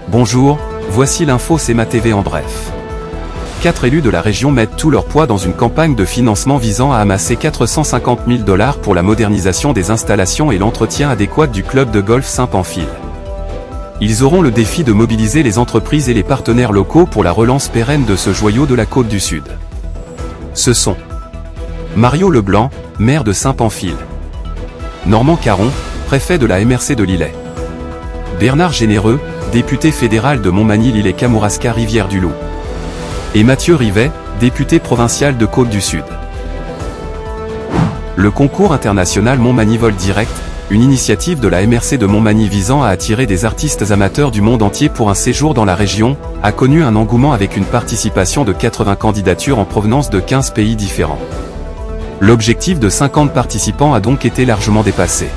Bonjour, voici l'info SEMA TV en bref. 4 élus de la région mettent tout leur poids dans une campagne de financement visant à amasser 450 000 $ pour la modernisation des installations et l'entretien adéquat du club de golf Saint-Pamphile. Ils auront le défi de mobiliser les entreprises et les partenaires locaux pour la relance pérenne de ce joyau de la Côte du Sud. Ce sont Mario Leblanc, maire de Saint-Pamphile. Normand Caron, préfet de la MRC de Lillet. Bernard Généreux, député fédéral de Montmagny-Lillet-Kamouraska-Rivière-du-Loup. Et Mathieu Rivet, député provincial de Côte-du-Sud. Le concours international Montmagny Vol Direct, une initiative de la MRC de Montmagny visant à attirer des artistes amateurs du monde entier pour un séjour dans la région, a connu un engouement avec une participation de 80 candidatures en provenance de 15 pays différents. L'objectif de 50 participants a donc été largement dépassé.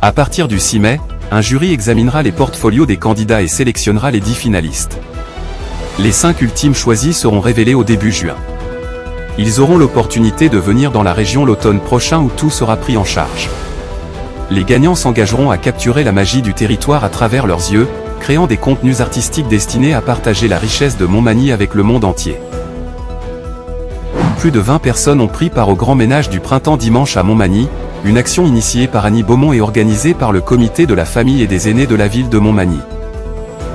À partir du 6 mai, un jury examinera les portfolios des candidats et sélectionnera les 10 finalistes. Les 5 ultimes choisis seront révélés au début juin. Ils auront l'opportunité de venir dans la région l'automne prochain où tout sera pris en charge. Les gagnants s'engageront à capturer la magie du territoire à travers leurs yeux, créant des contenus artistiques destinés à partager la richesse de Montmagny avec le monde entier. Plus de 20 personnes ont pris part au grand ménage du printemps dimanche à Montmagny, une action initiée par Annie Beaumont et organisée par le comité de la famille et des aînés de la ville de Montmagny.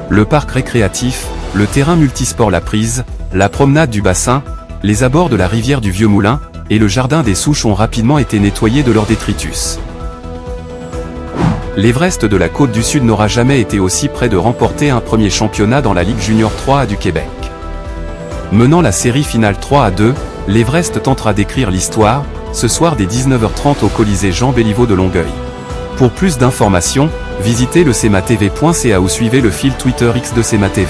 Le parc récréatif, le terrain multisport La Prise, la promenade du bassin, les abords de la rivière du Vieux Moulin, et le jardin des Souches ont rapidement été nettoyés de leur détritus. L'Everest de la Côte du Sud n'aura jamais été aussi près de remporter un premier championnat dans la Ligue Junior 3A du Québec. Menant la série finale 3-2, l'Everest tentera d'écrire l'histoire, ce soir dès 19h30 au Colisée Jean Béliveau de Longueuil. Pour plus d'informations, visitez le sematv.ca ou suivez le fil Twitter X de SEMA TV.